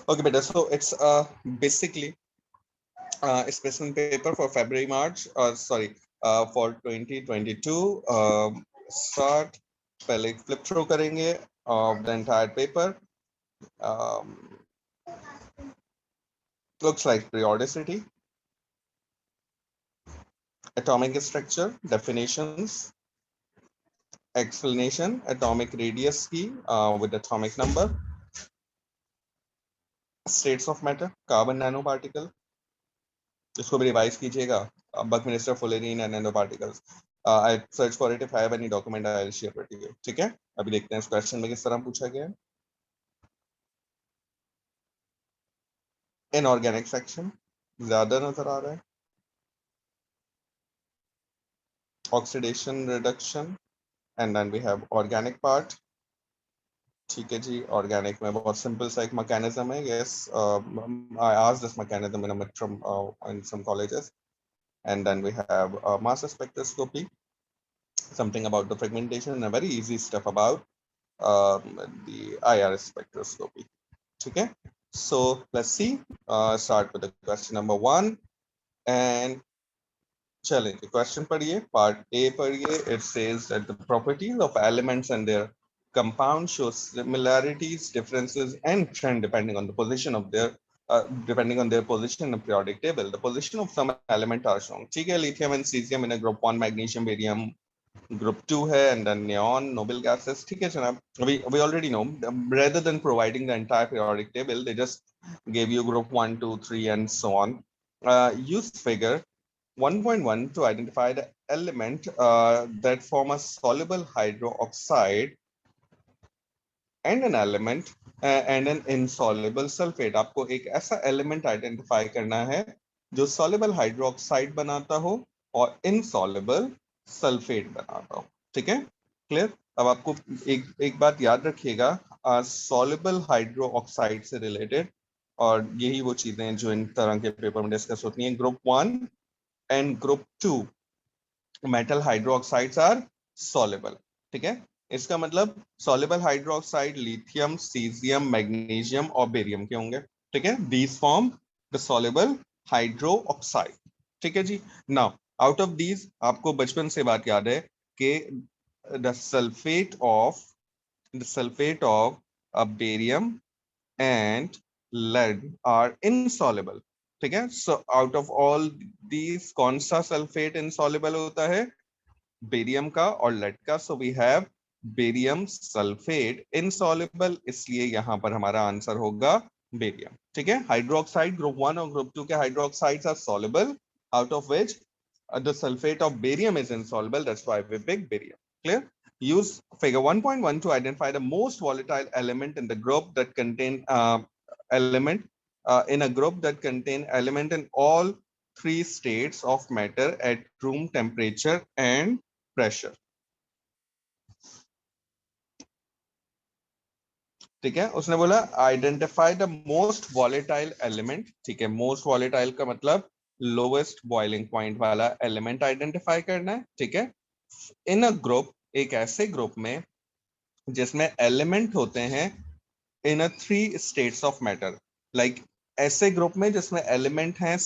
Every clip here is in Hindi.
Okay, beta. So it's basically a specimen paper for February March, or sorry, for 2022. Start पहले flip through करेंगे of the entire paper. Um, looks like periodicity, atomic structure, definitions, explanation, atomic radius key with atomic number, states of matter, carbon nanoparticle. इसको भी रिवाइज कीजिएगा. Buckminster Fullerene and nanoparticles. I search for it. If I have any document, I will share it with you. ठीक है. अभी देखते हैं इस क्वेश्चन में किस तरह पूछा गया है. Inorganic section ज्यादा नजर आ रहा है. Oxidation reduction, and then we have organic part. ठीक है जी. Organic में बहुत simple सा एक mechanism है. Yes, I asked this mechanism in a midterm in some colleges. And then we have mass spectroscopy, something about the fragmentation, and a very easy stuff about the IR spectroscopy. Okay, so let's see. Start with the question number 1 and challenge. Question पढ़िए. Part A पढ़िए. It says that the properties of elements and their compounds show similarities, differences, and trend depending on the position of their depending on their position in the periodic table. The position of some element are shown. ठीक है. Lithium and cesium in a group 1, magnesium, barium group 2 है, and then neon, noble gases. ठीक है जनाब. We already know. Rather than providing the entire periodic table, they just gave you group 1, 2, 3, and so on. Use figure 1.1 to identify the element that form a soluble hydroxide and an element and an insoluble sulfate. आपको एक ऐसा element identify करना है जो soluble hydroxide बनाता हो और insoluble sulfate बनाता हो. ठीक है. क्लियर. अब आपको एक बात याद रखिएगा, soluble hydroxide से related, और यही वो चीजें हैं जो इन तरह के पेपर में डिस्कस होती हैं. Group 1 and group 2 metal hydroxides are soluble. ठीक है. इसका मतलब soluble hydroxide lithium, cesium, magnesium और barium के होंगे. ठीक है. These form the soluble hydroxide. ठीक है जी. Now out of these आपको बचपन से बात याद है कि the sulfate of barium and lead are insoluble. ठीक है. So out of all these कौन सा सल्फेट insoluble होता है? बेरियम का और लेड का. So we have barium sulphate insoluble, इसलिए यहां पर हमारा आंसर होगा बेरियम. ठीक है. हाइड्रोक्साइड ग्रुप 1 और ग्रुप 2 के hydroxides are soluble, out of which the sulfate of barium is insoluble. That's why we pick barium. Clear. Use figure 1.1 to identify the most volatile element in the group that contain in a group that contain element in all 3 states of matter at room temperature and pressure. ठीक है. उसने बोला identify the most volatile element. ठीक है. मोस्ट वॉलेटाइल का मतलब लोवेस्ट बॉइलिंग पॉइंट वाला एलिमेंट आइडेंटिफाई करना है. ठीक है. इन अ ग्रुप, एक ऐसे ग्रुप में जिसमें एलिमेंट होते हैं in a 3 states of matter. Like ऐसे ग्रुप में जिसमें एलिमेंट हैं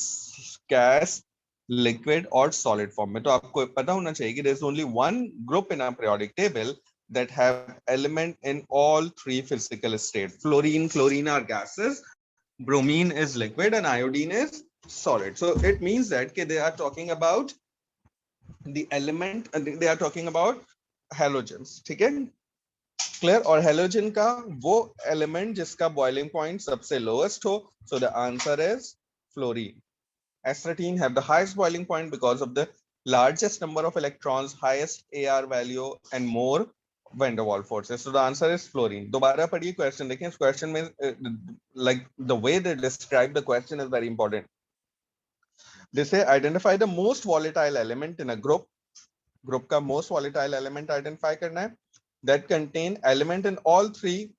गैस, लिक्विड और सॉलिड फॉर्म में. तो आपको पता होना चाहिए कि there is only one group in a periodic table that have element in all 3 physical states. Fluorine, chlorine are gases, bromine is liquid, and iodine is solid. So it means that they are talking about the element, they are talking about halogens. ठीक है. क्लियर. और हेलोजन का वो एलिमेंट जिसका बॉइलिंग पॉइंट सबसे लोएस्ट हो. So the answer is fluorine. Astatine have the highest boiling point because of the largest number of electrons, highest AR value, and more van der Waals forces. So the answer is fluorine. दोबारा पढ़िए क्वेश्चन देखें. इस क्वेश्चन में like the way they describe the question is very important. They say identify the most volatile element in a group. Group का most volatile element identify करना है that contain element in all 3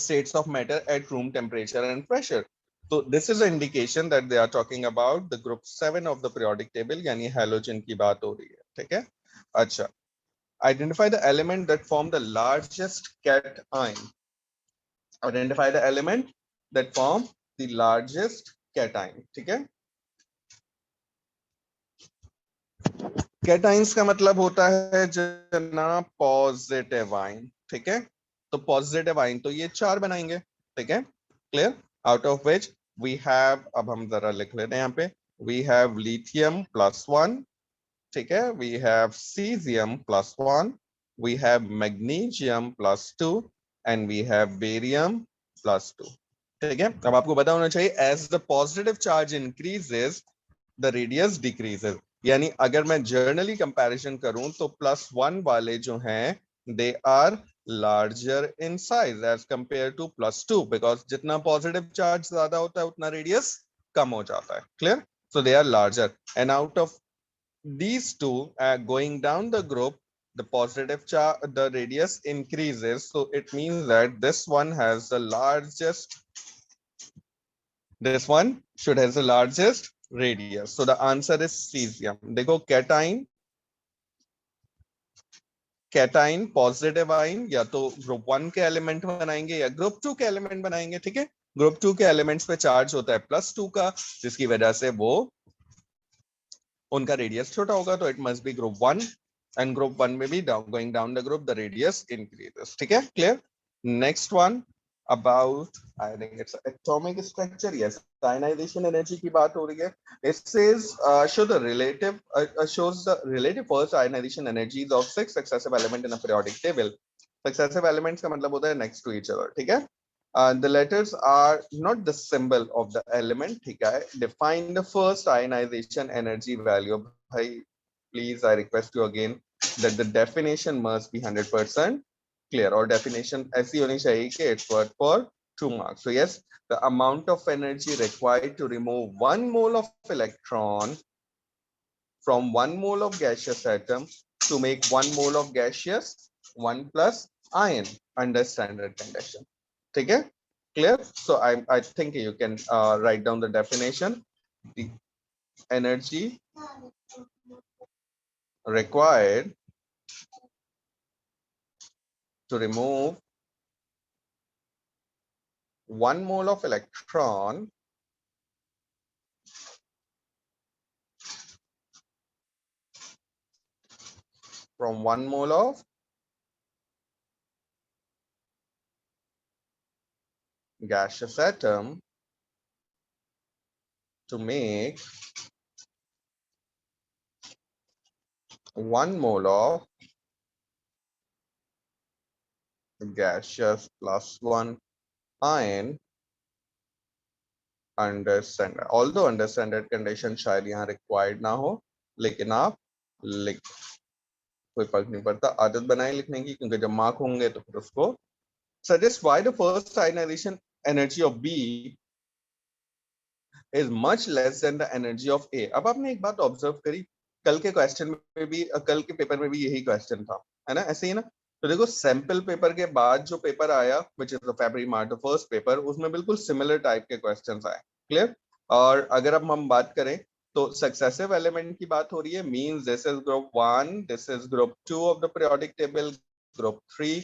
states of matter at room temperature and pressure. So this is an indication that they are talking about the group 7 of the periodic table, यानी halogen की बात हो रही है. ठीक है. अच्छा. Identify the element that form the largest cation. Identify the element that form the largest cation. ठीक है? Cations का मतलब होता है जना पॉजिटिव आयन. ठीक है? तो पॉजिटिव आयन तो ये 4 बनाएंगे. ठीक है? Clear? Out of which we have, अब हम जरा लिख लेते हैं यहाँ पे, वी हैव लिथियम +1. ठीक है? We have caesium +1, we have magnesium +2 and we have barium +2. ठीक है? अब आपको पता होना चाहिए as the positive charge increases the radius decreases. यानी अगर मैं जर्नली कंपैरिजन करूं तो +1 वाले जो हैं they are larger in size as compare to +2, because जितना पॉजिटिव चार्ज ज्यादा होता है उतना रेडियस कम हो जाता है. Clear? So they are larger and out of these two going down the group, the positive charge, the radius increases, so it means that this one has the largest, this one should has the largest radius. So the answer is cesium. देखो कैटाइन पॉजिटिव आयन या तो ग्रुप 1 के एलिमेंट बनाएंगे या ग्रुप 2 के एलिमेंट बनाएंगे. ठीक है? ग्रुप 2 के एलिमेंट्स पे चार्ज होता है +2 का, जिसकी वजह से वो उनका रेडियस छोटा होगा, तो it must be group 1. And group 1 में भी going down the group the radius increases. ठीक है? Clear? Next one about, I think it's atomic structure. Yes, ionization energy की बात हो रही है. It says shows the relative first ionization energies of 6 successive elements in a periodic table. Successive elements का मतलब होता है next to each other. ठीक है? The letters are not the symbol of the element. ठीक है? Define the first ionization energy value. भाई, please, I request you again that the definition must be 100% clear, or definition ऐसी होनी चाहिए कि it's worth for 2 marks. So yes, the amount of energy required to remove 1 mole of electron from 1 mole of gaseous atom to make 1 mole of gaseous 1 plus ion under standard condition. ठीक है? Clear? So I think you can write down the definition. The energy required to remove 1 mole of electron from 1 mole of gaseous atom to make 1 mole of gaseous +1 ion under standard. Although under standard condition शायद यहाँ required ना हो, लेकिन आप लिख, कोई फर्क नहीं पड़ता. आदत बनाए लिखने की, क्योंकि जब मार्क होंगे तो फिर उसको. Suggest why the first ionization energy of B is much less than the energy of A. अब आपने एक बात ऑब्जर्व करी, कल के क्वेश्चन में भी, कल के पेपर में भी यही क्वेश्चन था, है ना? ऐसे ही ना? तो देखो, सैंपल पेपर के बाद जो पेपर आया which is the February March, the first paper, उसमें बिल्कुल सिमिलर टाइप के क्वेश्चंस आए. क्लियर? और अगर अब हम बात करें तो सक्सेसिव एलिमेंट की बात हो रही है, means this is group 1, this is group 2 of the periodic table, group 3,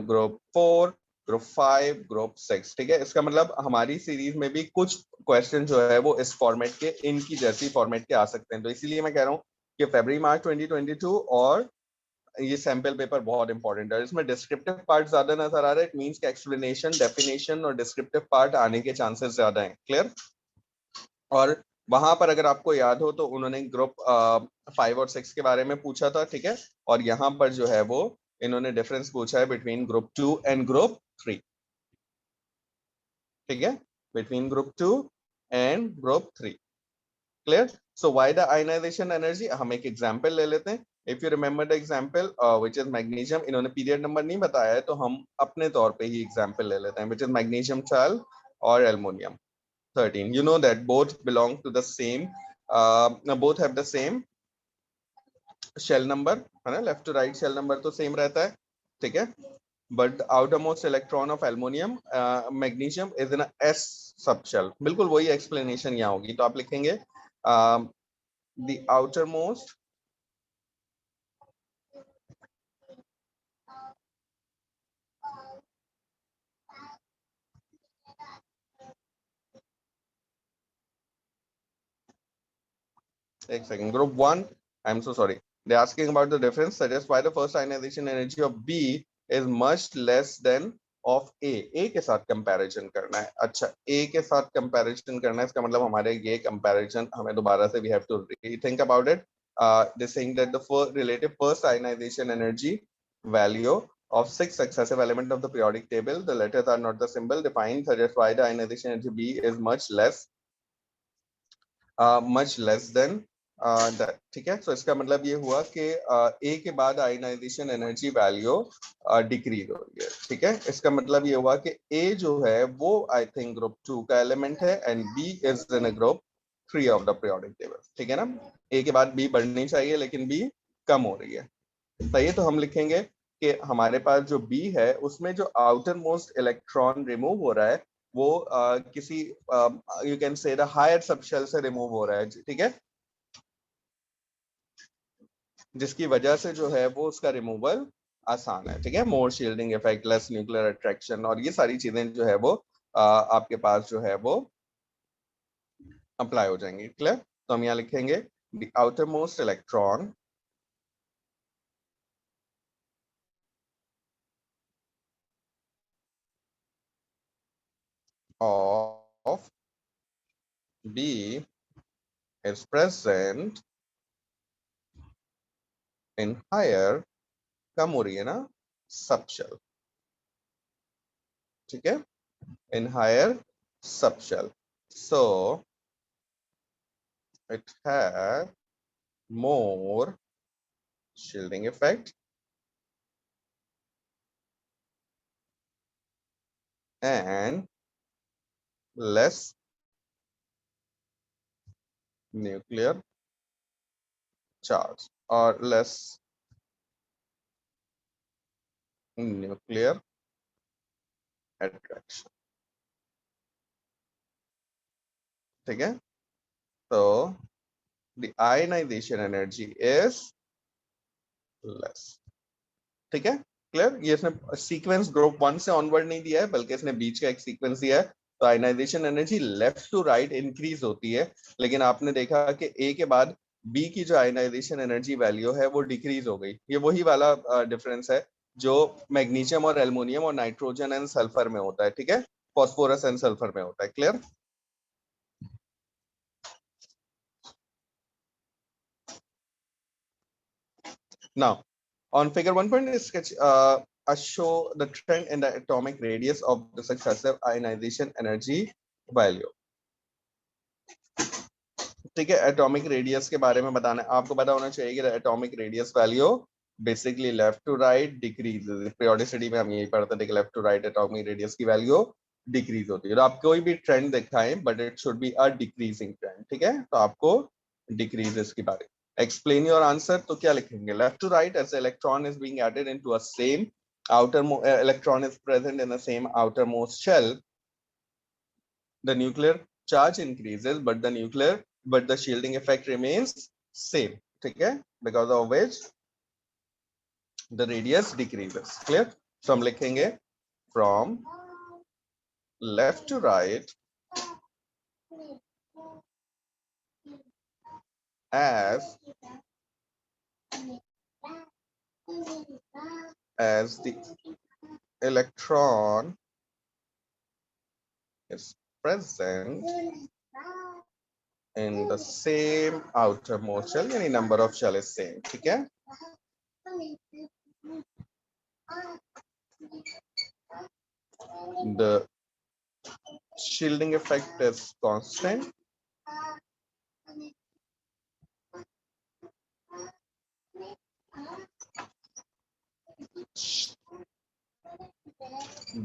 group 4, group 5, group 6. ठीक है? इसका मतलब हमारी सीरीज में भी कुछ क्वेश्चन जो है वो इस फॉर्मेट के, इनकी जैसी फॉर्मेट के आ सकते हैं. तो इसीलिए मैं कह रहा हूँ कि फरवरी मार्च 2022 और ये सैंपल पेपर बहुत इंपॉर्टेंट है. इसमें डिस्क्रिप्टिव पार्ट ज्यादा नजर आ रहा है. इट मींस कि एक्सप्लेनेशन, डेफिनेशन और डिस्क्रिप्टिव पार्ट आने के चांसेस ज्यादा हैं. क्लियर? और वहां पर अगर आपको याद हो तो उन्होंने ग्रुप 5 और 6 के बारे में पूछा था. ठीक है? और यहाँ पर जो है वो इन्होंने डिफरेंस पूछा है बिटवीन ग्रुप 2 एंड ग्रुप 3. ठीक है? Between group 2 and group 3. Clear? So why the ionisation energy, हम एक एग्जांपल ले लेते हैं. If you remember the example which is magnesium, इन्होंने पीरियड नंबर नहीं बताया है तो हम अपने तौर पे ही एग्जांपल ले लेते हैं, व्हिच इज मैग्नीशियम 12 और aluminium 13. You know that both belong to the same, both have the same shell number, है ना? Left to right shell number तो सेम रहता है. ठीक है? But outermost electron of aluminum, magnesium is in a s subshell. बिल्कुल वही एक्सप्लेनेशन यहाँ होगी. तो आप लिखेंगे the outermost एक second. Group 1, I'm so sorry. They're asking about the difference. Suggest why the first ionization energy of B is much less than of A. A के साथ comparison करना है. अच्छा, A के साथ comparison करना है, इसका मतलब हमारे ये comparison हमें दोबारा से we have to rethink about it. They're saying that the relative first ionization energy value of 6 successive elements of the periodic table, the letters are not the symbol defined, suggest why the ionization energy B is much less than that. ठीक है, तो इसका मतलब ये हुआ कि ए के बाद आयनाइजेशन एनर्जी वैल्यू डिक्रीज हो रही है. ठीक है, इसका मतलब ये हुआ कि ए जो है वो आई थिंक ग्रुप 2 का एलिमेंट है and b is in a group 3 of the periodic table. ठीक है ना, ए के बाद बी बढ़नी चाहिए लेकिन बी कम हो रही है. सही है, तो हम लिखेंगे कि हमारे पास जो बी है उसमें जो आउटर मोस्ट इलेक्ट्रॉन रिमूव हो रहा है वो किसी यू कैन से द हायर सबशेल से रिमूव हो रहा है. ठीक है, जिसकी वजह से जो है वो उसका रिमूवल आसान है. ठीक है, more shielding effect, less nuclear attraction और ये सारी चीजें जो है वो आपके पास जो है वो अप्लाई हो जाएंगी. क्लियर, तो हम यहाँ लिखेंगे the outer most electron of B is present in higher, कम हो रही है ना, subshell. ठीक है, in higher subshell, so it has more shielding effect and less nuclear charge or less nuclear attraction. ठीक है, तो the ionization energy is less. ठीक है, क्लियर. ये इसने सीक्वेंस ग्रुप 1 से ऑनवर्ड नहीं दिया है बल्कि इसने बीच का एक सीक्वेंस दिया है. तो ionisation energy left to right increase होती है, लेकिन आपने देखा कि ए के बाद बी की जो आयनाइजेशन एनर्जी वैल्यू है वो डिक्रीज हो गई. ये वही वाला डिफरेंस है जो मैग्नीशियम और एल्युमिनियम और नाइट्रोजन एंड सल्फर में होता है. ठीक है, फॉस्फोरस एंड सल्फर में होता है. Clear. Now, on figure 1.8 sketch, show the trend in the atomic radius of the successive ionization energy value. ठीक है, एटॉमिक रेडियस के बारे में बताना है. आपको पता होना चाहिए कि atomic radius value basically left to right decrease. Periodicity में हम यही पढ़ते थे कि left to right atomic radius की वैल्यू डिक्रीज होती है. तो आप कोई भी ट्रेंड दिखाएं but it should be a decreasing trend. ठीक है, तो आपको डिक्रीज इसकी बारे. एक्सप्लेन योर आंसर, तो क्या लिखेंगे? Left to right as electron is being added into a same outer electron is present in the same outermost shell, the nuclear charge increases but the shielding effect remains same. ठीक है, because of which the radius decreases. Clear. So हम लिखेंगे from left to right as the electron is present in the same outermost shell, यानी number of shell is same. ठीक है, the shielding effect is constant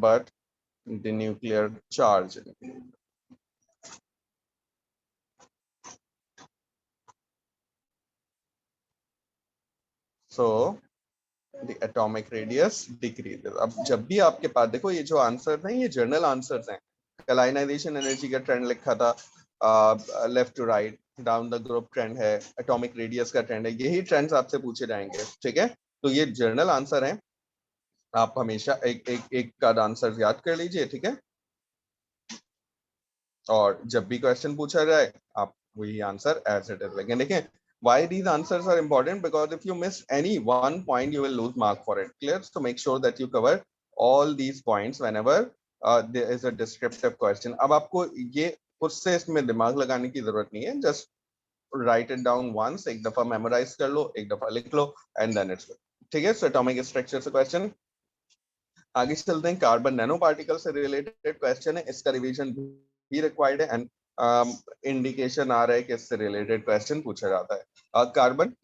but the nuclear charge increases. So the atomic radius decreases. अब जब भी आपके पास देखो ये जो आंसर हैं ये जर्नल आंसर्स हैं. कल आयनाइजेशन एनर्जी का ट्रेंड लिखा था, left to right down the group trend है, एटॉमिक रेडियस का ट्रेंड है. यही ट्रेंड्स आपसे पूछे जाएंगे. ठीक है, तो ये जर्नल आंसर हैं. आप हमेशा एक का आंसर याद कर लीजिए. ठीक है, और जब भी क्वेश्चन पूछा जाए आप वही आंसर एज इट इज। लेकिन देखें why these answers are important, because if you miss any one point you will lose mark for it. Clear? So make sure that you cover all these points whenever there is a descriptive question. अब आपको ये खुद से इसमें दिमाग लगाने की जरूरत नहीं है, just write it down once, एक दफा memorize कर लो, एक दफा लिख लो, and then it's good. ठीक है? So atomic structure से question आगे चलते हैं। कार्बन नैनो पार्टिकल से रिलेटेड क्वेश्चन है, इसका रिवीजन भी रिक्वायर्ड है एंड इंडिकेशन आ रहा है कि इससे रिलेटेड क्वेश्चन पूछा जाता है। Carbon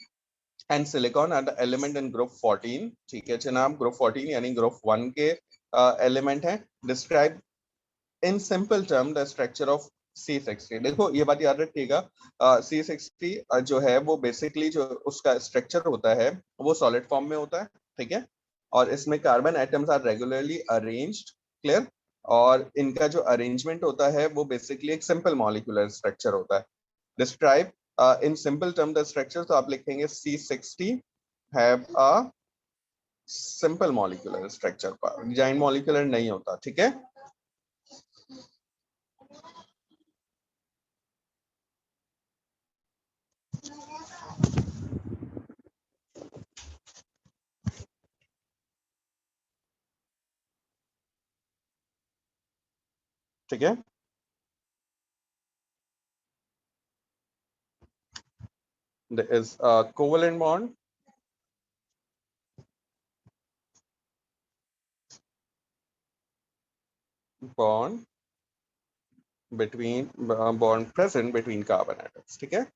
and silicon are the element in group 14। ठीक है जनाब, ग्रुप 14 यानी ग्रुप 1 के एलिमेंट है। Describe in simple term the structure of C60। देखो ये बात याद रखिएगा, C60 जो है वो बेसिकली जो उसका स्ट्रक्चर होता है वो सॉलिड फॉर्म में होता है। ठीक है, और इसमें carbon atoms are regularly arranged. Clear? और इनका जो अरेंजमेंट होता है वो बेसिकली एक सिंपल मॉलिक्यूलर स्ट्रक्चर होता है। Describe in simple term the structure, तो आप लिखेंगे C60 have a simple molecular structure, giant molecular नहीं होता। ठीक है, ठीक है। There is a covalent bond between bond present between carbon atoms। ठीक है,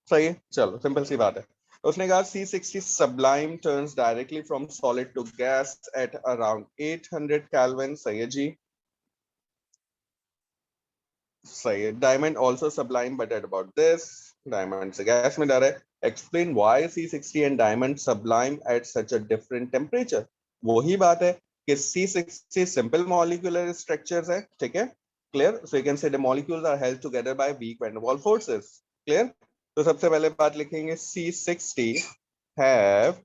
सही है। चलो सिंपल सी बात है। उसने कहा C60 sublime turns directly from solid to gas at around 800 Kelvin। सही है जी, सही है। Diamond also sublime but at about this, diamond से गैस में जा रहा है। Explain why C60 and diamond sublime at such a different temperature। वही बात है कि C60 simple molecular structures है। ठीक है, clear? So you can say the molecules are held together by weak van der Waals forces। clear? तो सबसे पहले बात लिखेंगे C60 have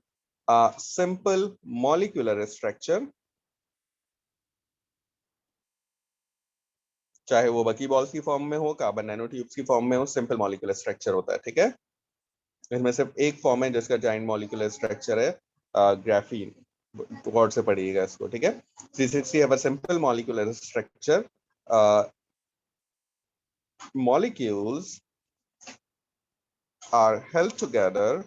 a simple molecular structure, चाहे वो बकी बॉल्स की फॉर्म में हो, कार्बन नैनो ट्यूब्स की फॉर्म में हो, सिंपल मॉलिक्यूलर स्ट्रक्चर होता है। ठीक है, इसमें सिर्फ एक फॉर्म है जिसका जाइंट मॉलिक्यूलर स्ट्रक्चर है, ग्राफीन। गौर से पढ़िएगा इसको। ठीक है, C60 have a simple molecular structure, molecules are held together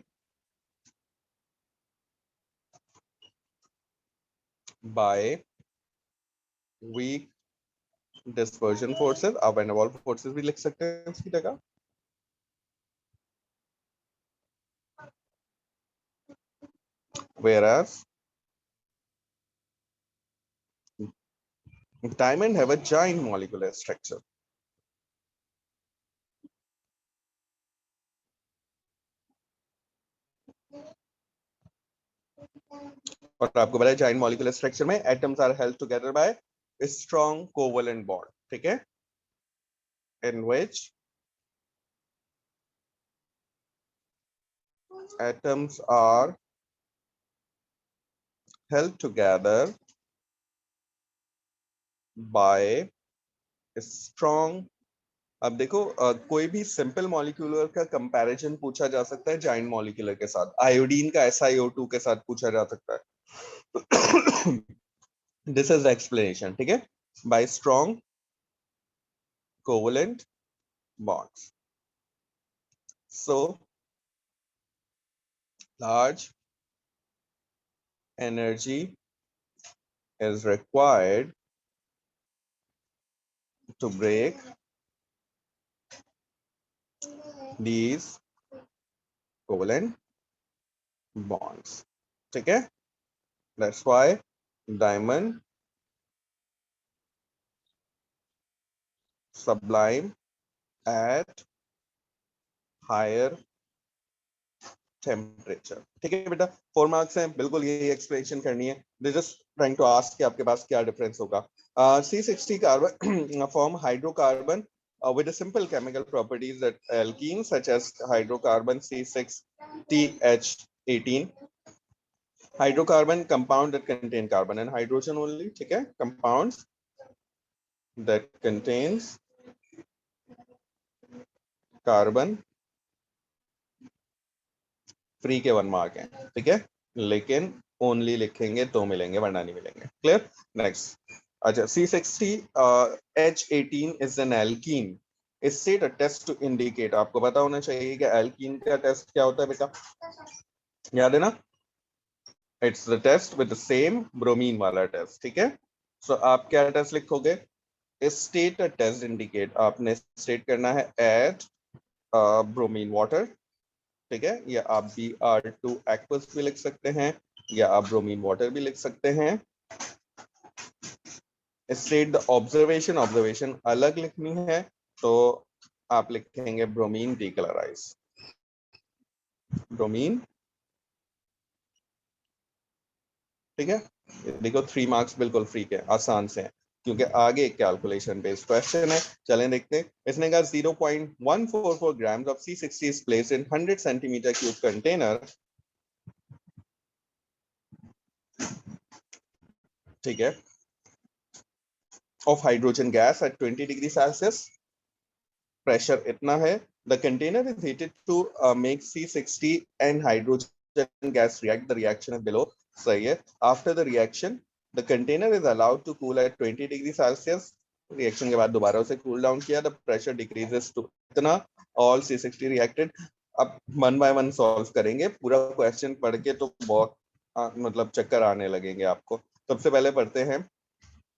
by weak dispersion forces। आप वैन डर वाल्स फोर्सेस भी लिख सकते हैं इसकी जगह। whereas diamond have a giant molecular structure। और आपको पता है जाइंट मॉलिक्यूलर स्ट्रक्चर में atoms are held together by strong covalent bond. ठीक है, in which atoms are held together by strong। अब देखो कोई भी सिंपल मॉलिक्यूलर का कंपैरिजन पूछा जा सकता है जाइंट मॉलिक्यूलर के साथ। आयोडीन का SiO2 के साथ पूछा जा सकता है। This is the explanation. ठीक है, bye strong covalent bonds, so large energy is required to break these covalent bonds। ठीक है, that's why diamond sublime at higher temperature। ठीक है बेटा, 4 मार्क्स हैं, बिल्कुल यही एक्सप्लेनेशन करनी है। They just trying to ask कि आपके पास क्या डिफरेंस होगा। C60 carbon form hydrocarbon with a simple chemical properties that alkenes such as hydrocarbon C6TH18 hydrocarbon compound that contain carbon and hydrogen only, ठीक है, compounds that contains carbon, free के 1 मार्क है, ठीक है, लेकिन ओनली लिखेंगे तो मिलेंगे वरना नहीं मिलेंगे। क्लियर? नेक्स्ट, अच्छा, C60H18 इज एन एल्कीन, इससे टेस्ट टू इंडिकेट, आपको पता होना चाहिए कि एल्कीन का टेस्ट क्या होता है बेटा, याद है ना, it's the test with the same bromine वाला टेस्ट, ठीक है। सो आप क्या टेस्ट लिखोगे, स्टेट अ टेस्ट इंडिकेट, आपने स्टेट करना है एट ब्रोमीन वाटर, ठीक है, या आप Br2 एक्वस भी लिख सकते हैं या आप ब्रोमीन वाटर भी लिख सकते हैं। स्टेट द ऑब्जर्वेशन, ऑब्जर्वेशन अलग लिखनी है तो आप लिखेंगे ब्रोमीन डीकलराइज, ब्रोमीन, ठीक है। देखो 3 मार्क्स बिल्कुल फ्री के, आसान से हैं क्योंकि आगे कैलकुलेशन बेस्ड क्वेश्चन है। चलें देखते हैं। इसने कहा 0.144 grams of C60 is placed in 100 centimetre cube container, ठीक है, of hydrogen gas at 20 degree Celsius, pressure इतना है, the container is heated to make C60 and hydrogen gas react, the reaction is below, सही है। After the reaction the container is allowed to cool at 20 degree Celsius, reaction के बाद दोबारा उसे कूल डाउन किया, द प्रेशर डिक्रीजेस टू इतना, ऑल C60 रिएक्टेड। अब 1 बाय 1 सॉल्व करेंगे, पूरा क्वेश्चन पढ़ के तो बहुत मतलब चक्कर आने लगेंगे आपको। सबसे पहले पढ़ते हैं,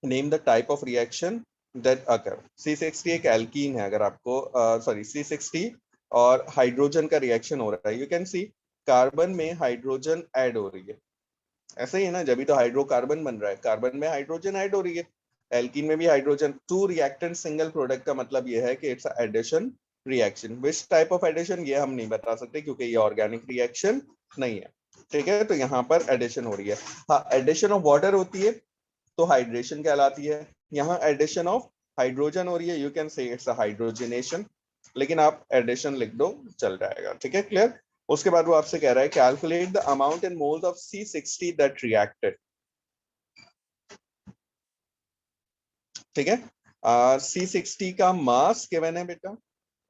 name the type of reaction that occur, C60 एक एल्कीन है, अगर आपको सॉरी C60 और हाइड्रोजन का रिएक्शन हो रहा है, यू कैन सी कार्बन में हाइड्रोजन ऐड हो रही है, ऐसे ही है ना, जब भी तो हाइड्रोकार्बन बन रहा है, कार्बन में हाइड्रोजन ऐड हो रही है, एल्कीन में भी hydrogen, two reactant single product का मतलब ये है कि it's addition reaction. Which type of addition ये हम नहीं बता सकते क्योंकि ये ऑर्गेनिक रिएक्शन नहीं है, ठीक है। तो यहाँ पर एडिशन हो रही है, हाँ, एडिशन ऑफ वाटर होती है तो हाइड्रेशन कहलाती है, यहाँ एडिशन ऑफ हाइड्रोजन हो रही है, यू कैन से इट्स अ हाइड्रोजनेशन, लेकिन आप एडिशन लिख दो चल जाएगा, ठीक है, क्लियर। उसके बाद वो आपसे कह रहा है calculate the amount in moles of C60 that reacted, ठीक है। C60 का मास गिवन है बेटा,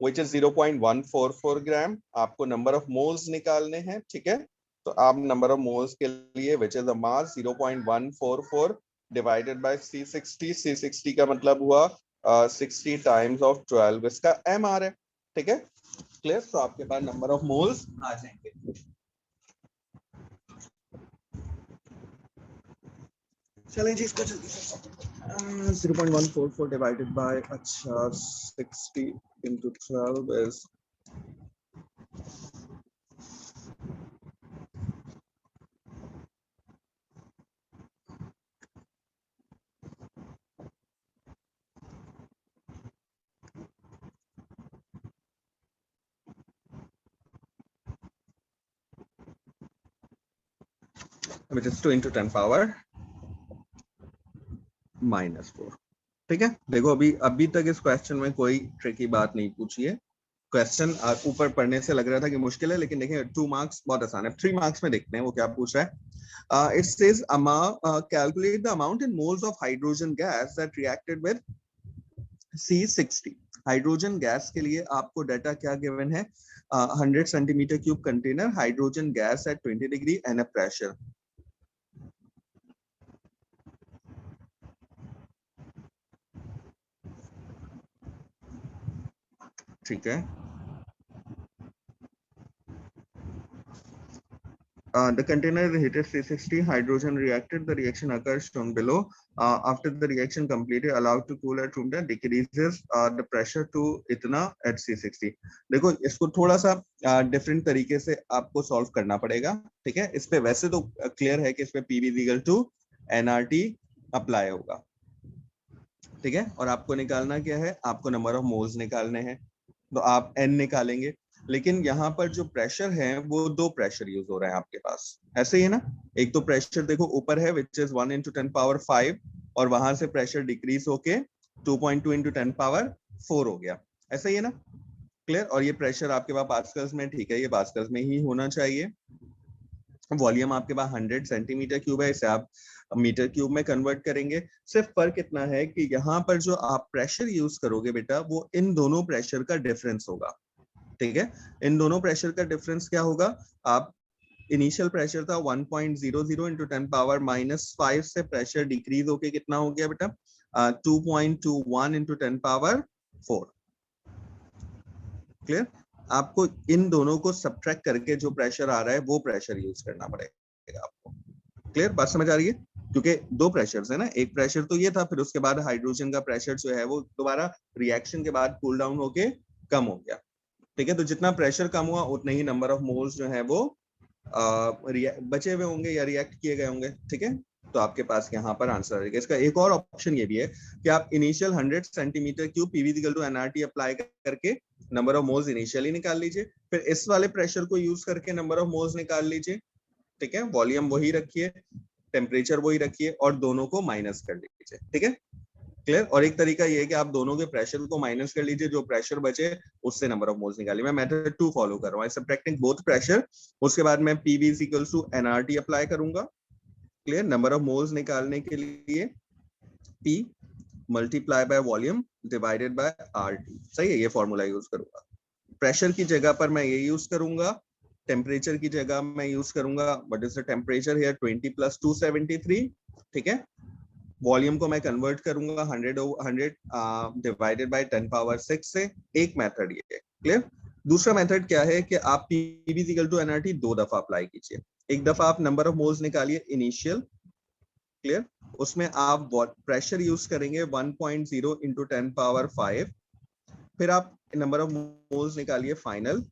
which is 0.144 ग्राम, आपको नंबर ऑफ मोल्स निकालने हैं, ठीक है। तो आप नंबर ऑफ मोल्स के लिए which is the mass 0.144 divided by C60, C60 का मतलब हुआ 60 टाइम्स ऑफ 12, इसका MR है, ठीक है, क्लियर। तो आपके पास नंबर ऑफ मोल्स आ जाएंगे। चलें जी, इसको जल्दी से 0.144 डिवाइडेड बाय, अच्छा, 60 into 12 is which is 2 into 10 power -4, ठीक है। देखो अभी तक इस क्वेश्चन में कोई ट्रिकी बात नहीं पूछी है, क्वेश्चन ऊपर पढ़ने से लग रहा था कि मुश्किल है, लेकिन देखिए 2 मार्क्स बहुत आसान है। 3 मार्क्स में देखते हैं वो क्या पूछ रहा है। It says calculate the amount in moles of hydrogen gas that reacted with C60, hydrogen gas के लिए आपको डाटा क्या गिवन है, 100 centimetre cube container, hydrogen gas at 20 degree and a pressure, ठीक है। The container is heated C60, hydrogen reacted, the reaction occurs shown below. After the reaction completed, allowed to cool at room temperature, decreases the pressure to इतना at C60। देखो इसको थोड़ा सा डिफरेंट तरीके से आपको सॉल्व करना पड़ेगा, ठीक है। इस पे वैसे तो क्लियर है कि इस पे PV is equal to nRT apply होगा, ठीक है। और आपको निकालना क्या है, आपको नंबर ऑफ मोल्स निकालने हैं, तो आप N निकालेंगे, लेकिन यहाँ पर जो प्रेशर है वो 2 प्रेशर यूज हो रहे हैं आपके पास, ऐसे ही है ना। एक तो प्रेशर देखो ऊपर है विच इज 1 into 10 power 5, और वहां से प्रेशर डिक्रीज होके 2.2 into 10 power 4 हो गया, ऐसा ही है ना, क्लियर। और ये प्रेशर आपके पास पास्कल्स में, ठीक है, ये पास्कल्स में ही होना चाहिए, वॉल्यूम आपके पास 100 सेंटीमीटर क्यूब है, इसे आप मीटर क्यूब में कन्वर्ट करेंगे। सिर्फ फर्क इतना है कि यहाँ पर जो आप प्रेशर यूज करोगे बेटा वो इन दोनों प्रेशर का डिफरेंस होगा, ठीक है। इन दोनों प्रेशर का डिफरेंस क्या होगा, आप इनिशियल प्रेशर था 1.00 इंटू 10 पावर -5 से प्रेशर डिक्रीज होके कितना हो गया बेटा 2.21 इंटू 10 पावर 4। क्लियर। आपको इन दोनों को सब्ट्रैक्ट करके जो प्रेशर आ रहा है वो प्रेशर यूज करना पड़ेगा आपको। क्लियर, बात समझ आ रही है? क्योंकि दो प्रेशर्स है ना, एक प्रेशर तो ये था, फिर उसके बाद हाइड्रोजन का प्रेशर जो है वो दोबारा रिएक्शन के बाद कूल डाउन होके कम हो गया, ठीक है। तो जितना प्रेशर कम हुआ उतना ही नंबर ऑफ मोल्स जो है वो बचे हुए होंगे या रिएक्ट किए गए होंगे, ठीक है। तो आपके पास यहाँ पर आंसर रहेगा। इसका एक और ऑप्शन ये भी है कि आप initial 100 centimetre cube PV equal to NRT apply करके नंबर ऑफ मोल्स इनिशियली निकाल लीजिए, फिर इस वाले प्रेशर को यूज करके नंबर ऑफ मोल्स निकाल लीजिए, ठीक है। वॉल्यूम वही रखिए, टेम्परेचर वही रखिए और दोनों को माइनस कर लीजिए, ठीक है। क्लियर। और एक तरीका ये है कि आप दोनों के प्रेशर को माइनस कर लीजिए, जो प्रेशर बचे उससे नंबर ऑफ मोल्स निकालिए। मैं मेथड 2 फॉलो कर रहा हूँ, सब्ट्रैक्टिंग बोथ प्रेशर। उसके बाद मैं PV is equals to NRT apply करूंगा। क्लियर। नंबर ऑफ मोल्स निकालने के लिए P multiply by volume divided by RT, सही है, ये फॉर्मूला यूज करूंगा। प्रेशर की जगह पर मैं ये यूज करूंगा, टेम्परेचर की जगह मैं यूज करूंगा what is the temperature here 20 + 273, ठीक है। वॉल्यूम को मैं कन्वर्ट करूंगा 100 डिवाइडेड बाय 10 पावर 6 से। एक मेथड ये है। क्लियर। दूसरा मेथड क्या है कि आप पीवी इक्वल टू एनआरटी 2 दफा अप्लाई कीजिए। एक दफा आप नंबर ऑफ मोल्स निकालिए इनिशियल, क्लियर, उसमें आप प्रेशर यूज करेंगे 1.0 इंटू 10 पावर 5, फिर आप नंबर ऑफ मोल्स निकालिए फाइनल,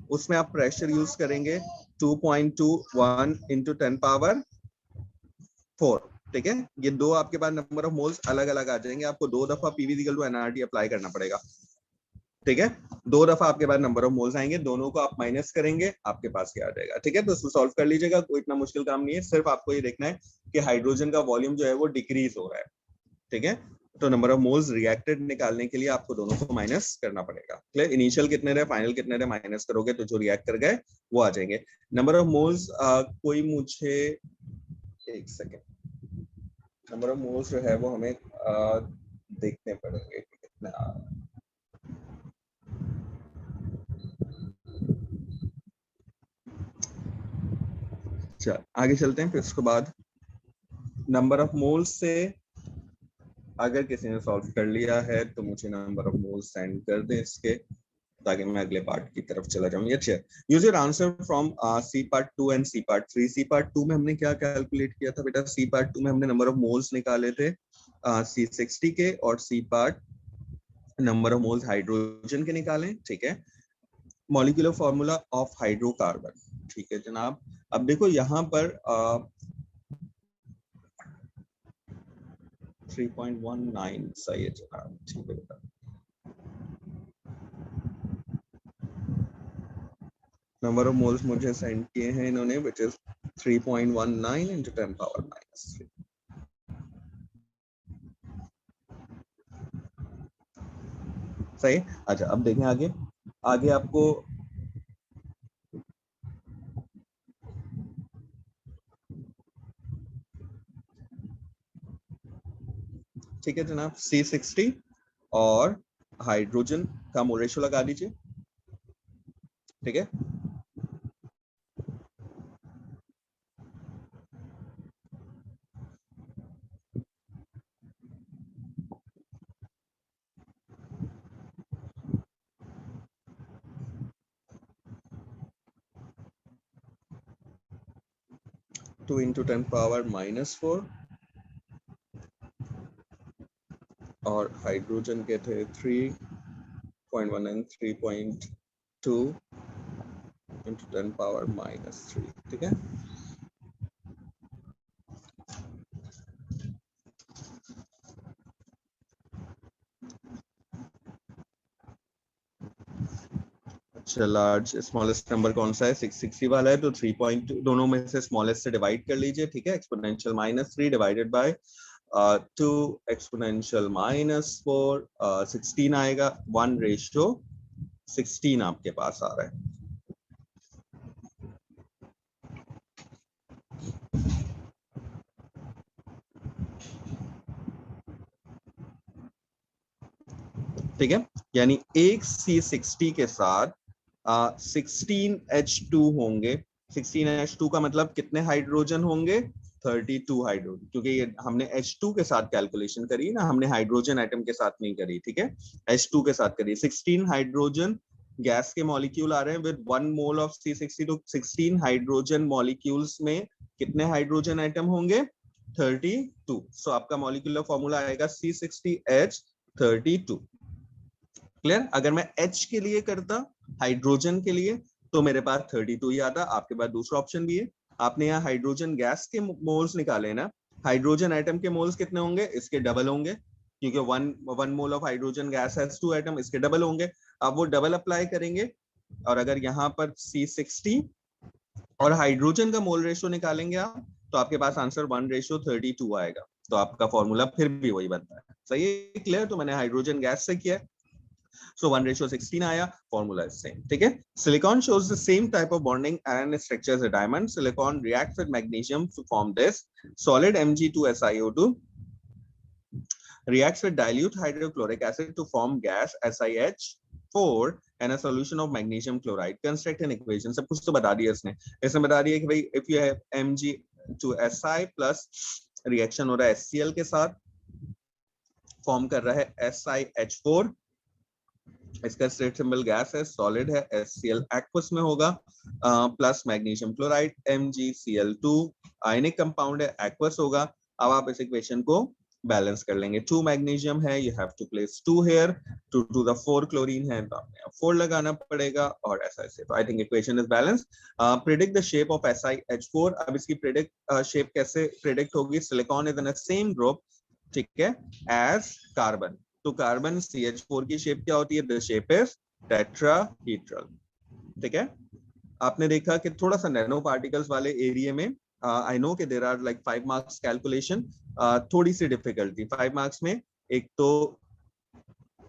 उसमें आप प्रेशर यूज करेंगे 2.21 इंटू 10 पावर 4, ठीक है। ये दो आपके पास नंबर ऑफ मोल्स अलग अलग आ जाएंगे, आपको दो दफा PV equal to NRT apply करना पड़ेगा, ठीक है। दो दफा आपके पास नंबर ऑफ मोल्स आएंगे, दोनों को आप माइनस करेंगे, आपके पास क्या आ जाएगा, ठीक है। तो इसको सॉल्व कर लीजिएगा, कोई इतना मुश्किल काम नहीं है, सिर्फ आपको ये देखना है कि हाइड्रोजन का वॉल्यूम जो है वो डिक्रीज हो रहा है, ठीक है। तो नंबर ऑफ मोल्स रिएक्टेड निकालने के लिए आपको दोनों को माइनस करना पड़ेगा। क्लियर। इनिशियल कितने रहे, फाइनल कितने रहे, माइनस करोगे तो जो रिएक्ट कर गए वो आ जाएंगे। नंबर ऑफ मोल्स कोई मुझे एक सेकेंड, नंबर ऑफ मोल्स जो है वो हमें देखने पड़ेंगे कि कितना आ रहा है। चल आगे चलते हैं, फिर उसके बाद नंबर ऑफ मोल्स से अगर किसी ने सॉल्व कर लिया है तो मुझे नंबर ऑफ मोल्स सेंड कर दे इसके, ताकि मैं अगले पार्ट की तरफ चला जाऊं। अच्छा, use your answer from C part 2 and C part 3। C part 2 में हमने क्या कैलकुलेट किया था बेटा, सी पार्ट 2 में हमने नंबर ऑफ मोल्स निकाले थे C60 के, और C part number of moles hydrogen के निकाले, ठीक है। मॉलिक्यूलर फॉर्मूला ऑफ हाइड्रोकार्बन, ठीक है जनाब। अब देखो यहाँ पर 3.19 सही है जनाब, ठीक है बेटा। नंबर ऑफ मोल्स मुझे सेंड किए हैं इन्होंने, विच इज 3.19 इंटू 10 पावर -3। सही। अच्छा अब देखें आगे, आगे आपको ठीक है जनाब, C60 और हाइड्रोजन का मोल रेशियो लगा दीजिए, ठीक है। टू इंटू 10 पावर -4 और हाइड्रोजन के थे 3.1 एंड 3.2 इंटू 10 पावर -3, ठीक है। अच्छा, लार्ज स्मॉलेस्ट नंबर कौन सा है, 660 वाला है, तो 3.2 दोनों में से स्मॉलेस्ट से डिवाइड कर लीजिए, ठीक है। एक्सपोनेंशियल -3 डिवाइडेड बाय 2 एक्सपोनेंशियल -4, 16 आएगा, 1:16 आपके पास आ रहा है। ठीक है, यानी एक C60 के साथ 16H2 होंगे। 16H2 का मतलब कितने हाइड्रोजन होंगे? 32 हाइड्रोजन, क्योंकि ये हमने H2 के साथ कैलकुलेशन करी ना, हमने हाइड्रोजन एटम के साथ नहीं करी, ठीक है, H2 के साथ करी। 16 हाइड्रोजन गैस के मॉलिक्यूल आ रहे हैं विद 1 मोल ऑफ C60, तो 16 हाइड्रोजन मॉलिक्यूल्स में कितने हाइड्रोजन एटम होंगे? 32। सो आपका मॉलिक्यूलर फॉर्मूला आएगा C60H32। क्लियर? अगर मैं H के लिए करता, हाइड्रोजन के लिए, तो मेरे पास 32 ही आता। आपके पास दूसरा ऑप्शन भी है, आपने यहाँ हाइड्रोजन गैस के मोल्स निकाले ना, हाइड्रोजन एटम के मोल्स कितने होंगे? इसके डबल होंगे, क्योंकि one mole of hydrogen gas has 2 atom, इसके डबल होंगे। अब वो डबल अप्लाई करेंगे, और अगर यहाँ पर C60 और हाइड्रोजन का मोल रेशो निकालेंगे आप, तो आपके पास आंसर 1:32 आएगा। तो आपका फॉर्मूला फिर भी वही बनता है। सही है? क्लियर? तो मैंने हाइड्रोजन गैस से किया, so 1:16 आया, formula is same. ठीक है? Silicon shows the same type of bonding and structure as a diamond. Silicon reacts with magnesium to form this solid Mg2SiO2, reacts with dilute hydrochloric acid to form gas SiH4 and a solution of magnesium chloride. Construct an equation. सब कुछ तो बता दिया इसने। इसने बता दिया कि भाई if you have Mg2Si plus reaction हो रहा है HCl के साथ, फॉर्म कर रहा है SiH4, इसका स्टेट सिंबल गैस है, सॉलिड है, HCl एक्वस में होगा, plus magnesium chloride MgCl2 ionic compound है, एक्वस होगा। अब आप इस इक्वेशन को बैलेंस कर लेंगे। 2 मैग्नीशियम है, you have to place 2 here, 2 to the 4 chlorine है, तो आपने 4 लगाना पड़ेगा, और ऐसा ऐसे। तो I think equation is balance. Predict the shape of SiH4। अब इसकी प्रेडिक्ट शेप कैसे प्रेडिक्ट होगी? Silicon is in the same group, ठीक है, एज कार्बन। तो कार्बन CH4 की शेप क्या होती है? The shape is tetrahedral. ठीक है, आपने देखा कि थोड़ा सा नैनो पार्टिकल्स वाले एरिया में आई नो कि there are like 5 marks calculation, थोड़ी सी डिफिकल्टी 5 मार्क्स में। एक तो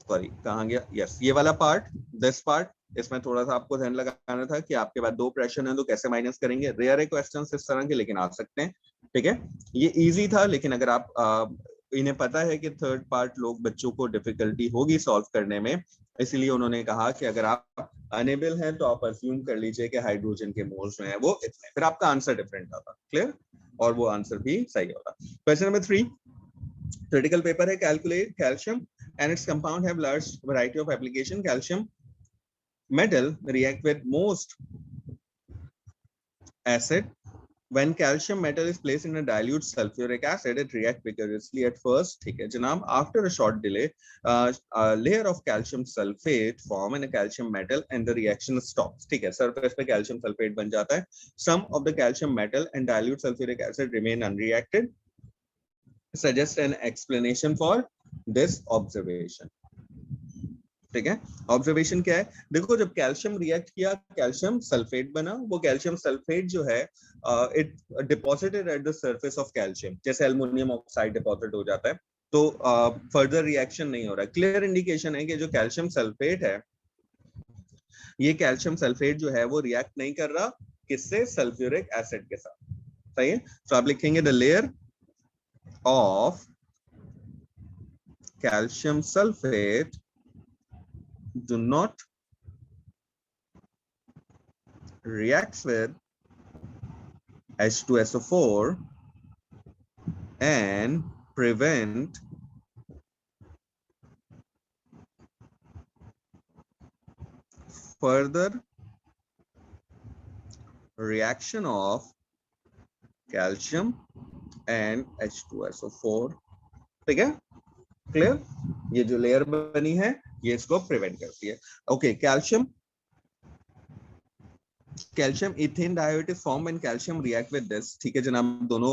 सॉरी कहाँ गया, यस ये वाला पार्ट, दिस पार्ट, इसमें थोड़ा सा आपको ध्यान लगाना था कि आपके पास 2 प्रश्न है तो कैसे माइनस करेंगे। रेयर है क्वेश्चंस इस तरह के, लेकिन आ सकते हैं। ठीक है, ये इजी था, लेकिन अगर आप इन्हें पता है कि थर्ड पार्ट लोग बच्चों को डिफिकल्टी होगी सॉल्व करने में, इसलिए उन्होंने कहा कि अगर आप अनेबल हैं तो आप अज्यूम कर लीजिए कि हाइड्रोजन के मोल्स जो हैं वो इतने, फिर आपका आंसर डिफरेंट आता। क्लियर? और वो आंसर भी सही होता। क्वेश्चन नंबर 3, क्रिटिकल पेपर है, calculate calcium and its compound have large variety of application. Calcium metal react with most acid. When calcium metal is placed in a dilute sulfuric acid, it reacts vigorously at first. ठीक है जनाब, after a short delay, a layer of calcium sulfate form in a calcium metal and the reaction stops. ठीक है, surface पे calcium sulfate बन जाता है. Some of the calcium metal and dilute sulfuric acid remain unreacted. Suggest an explanation for this observation. ठीक है, ऑब्जर्वेशन क्या है? देखो, जब कैल्शियम रिएक्ट किया, कैल्शियम सल्फेट बना। वो कैल्शियम सल्फेट जो है it deposited at the surface of calcium, जैसे एल्युमिनियम ऑक्साइड डिपॉजिट हो जाता है। तो फर्दर रिएक्शन नहीं हो रहा है। क्लियर इंडिकेशन है कि जो कैल्शियम सल्फेट है, ये कैल्शियम सल्फेट जो है वो रिएक्ट नहीं कर रहा, किससे? सल्फ्यूरिक एसिड के साथ। सही है, तो आप लिखेंगे the layer of calcium sulphate do not reacts with H2SO4 and prevent further reaction of calcium and H2SO4. ठीक है, क्लियर? ये जो लेयर बनी है ये इसको प्रिवेंट करती है। Okay, calcium ethane diode is form when calcium react with this. ठीक है जनाब, दोनों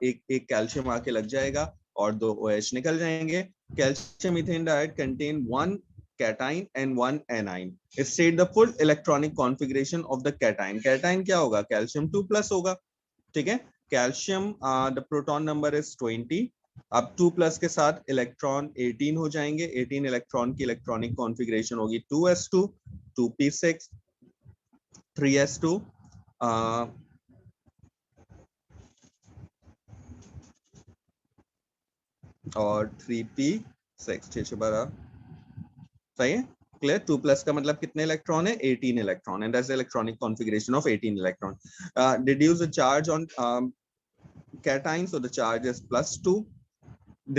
एक कैल्शियम आके लग जाएगा और 2 OH निकल जाएंगे। Calcium ethane diode contain 1 cation and 1 anion. State the full electronic configuration of the cation. Cation क्या होगा? कैल्शियम 2+ होगा। ठीक है, calcium the proton number is 20। अब 2+ के साथ इलेक्ट्रॉन 18 हो जाएंगे। 18 इलेक्ट्रॉन की इलेक्ट्रॉनिक कॉन्फ़िगरेशन होगी 2s2, 2p6, 3s2, और 3p6, 6 12 सही है, क्लियर। 2 प्लस का मतलब कितने इलेक्ट्रॉन है, 18 electron, and that's the electronic configuration of 18 electron. Deduce the charge on cation, so the charge is +2.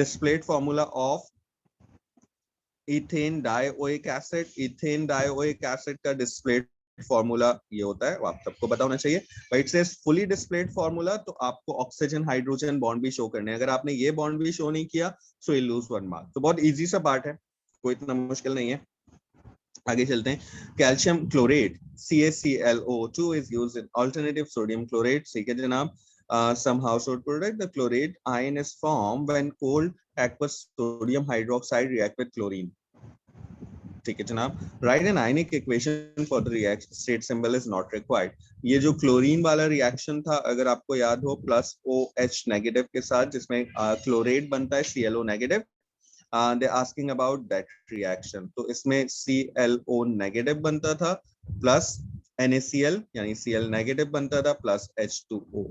Displayed formula of ethane dioic acid, ethane dioic acid का डिस्प्लेड फॉर्मूला ये होता है, वो आप सबको पता होना चाहिए. But it says fully displayed formula, तो आपको ऑक्सीजन हाइड्रोजन बॉन्ड भी शो करने हैं. अगर आपने ये बॉन्ड भी शो नहीं किया सो यू लूज 1 मार्क. तो बहुत इजी सा पार्ट है, कोई इतना मुश्किल नहीं है. आगे चलते हैं. Calcium chlorate CaClO2 is used in alternative sodium chlorate. ठीक है जनाब. Some household product, the chlorate ion is formed when cold aqueous sodium hydroxide react with chlorine. ठीक है जनाब. Right an ionic equation for the reaction, state symbol is not required. ये जो क्लोरीन वाला रिएक्शन था, अगर आपको याद हो, +OH नेगेटिव के साथ जिसमें क्लोरेट बनता है ClO negative. They asking about that reaction. तो इसमें ClO नेगेटिव बनता था प्लस NaCl यानी Cl नेगेटिव बनता था प्लस H2O.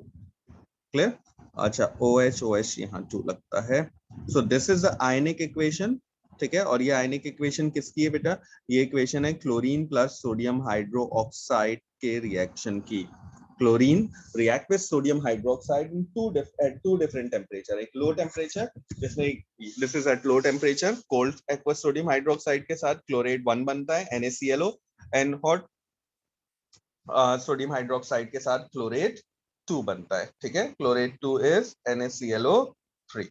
क्लियर. अच्छा, OH यहाँ 2 लगता है. So this is the ionic equation. ठीक है, और ये आयनिक इक्वेशन किसकी है बेटा, ये इक्वेशन है chlorine plus sodium hydro oxide के रिएक्शन की. Chlorine react with sodium hydroxide in at two different temperature. एक लो टेम्परेचर जिसमें this is at low temperature, cold aqueous sodium hydroxide के साथ क्लोरेट 1 बनता है NaClO, and hot sodium hydroxide के साथ क्लोरेट 2 बनता है. ठीक है, क्लोरेट 2 इज NaClO3.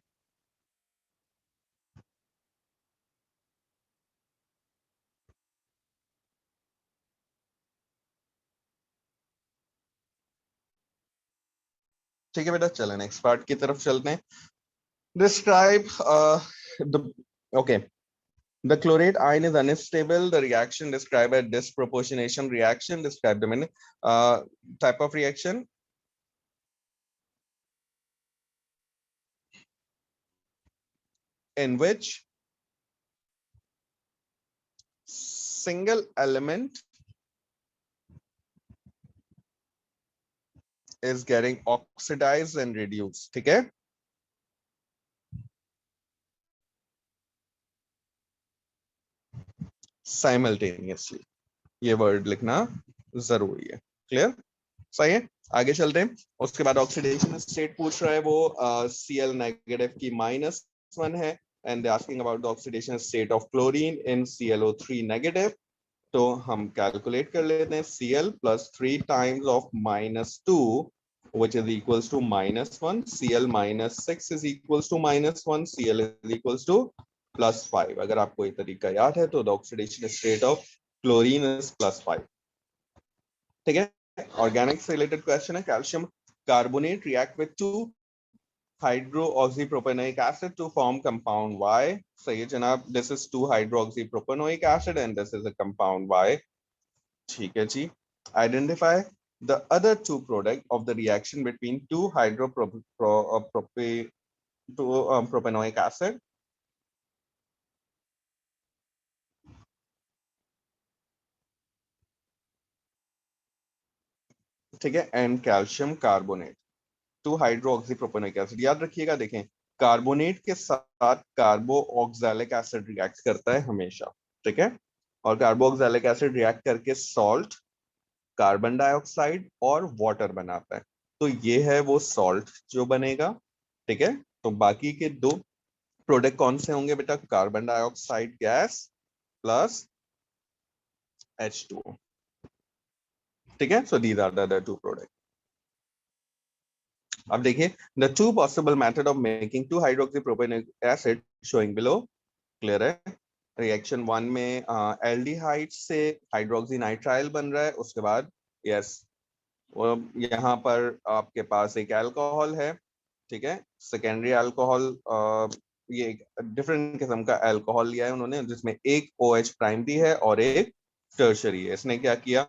ठीक है बेटा, चलो नेक्स्ट पार्ट की तरफ चलते हैं. Describe the okay. The chlorate ion is unstable. The reaction described as disproportionation reaction. Describe the meaning. Type of reaction. In which single element is getting oxidized and reduced. ठीक है. Simultaneously. ये वर्ड लिखना जरूरी है. क्लियर. सही है, आगे चलते हैं. उसके बाद ऑक्सीडेशन स्टेट पूछ रहा है वो. Cl नेगेटिव की -1 है, and they asking about the oxidation state of chlorine in ClO3 negative. तो हम कैलकुलेट कर लेते हैं. Cl plus 3 times of -2 which is equals to -1. Cl -6 is equals to -1. Cl is equals to +5. अगर आपको ये तरीका याद है तो the oxidation state of chlorine is +5. ठीक है. ऑर्गेनिक से रिलेटेड क्वेश्चन है. Calcium carbonate react with 2 hydroxypropanoic acid to form compound Y. सही है जनाब. This is 2 hydroxypropanoic acid and this is a compound Y. ठीक है जी. Identify the other two product of the reaction between 2 hydropropanoic acid. ठीक है, एंड कैल्शियम कार्बोनेट. 2 हाइड्रोक्सीप्रोपेनोइक एसिड. याद रखिएगा, देखें कार्बोनेट के साथ कार्बो ऑक्सैलिक एसिड रिएक्ट करता है हमेशा. ठीक है, और कार्बो ऑक्सैलिक एसिड रिएक्ट करके सॉल्ट, कार्बन डाइऑक्साइड और वाटर बनाता है. तो ये है वो सॉल्ट जो बनेगा. ठीक है, तो बाकी के 2 प्रोडक्ट कौन से होंगे बेटा, carbon dioxide gas plus H2O. ठीक है, so these are the 2 product. अब देखिए, the 2 possible method of making 2 hydroxypropanoic acid showing below. Clear है. रिएक्शन 1 में एल्डिहाइड से हाइड्रोक्सीनाइट्राइल बन रहा है. उसके बाद यस, यहाँ पर आपके पास एक अल्कोहल है. ठीक है, सेकेंडरी अल्कोहल. ये एक डिफरेंट किस्म का अल्कोहल लिया है उन्होंने, जिसमें एक OH प्राइम दी है और एक टर्शरी है. इसने क्या किया,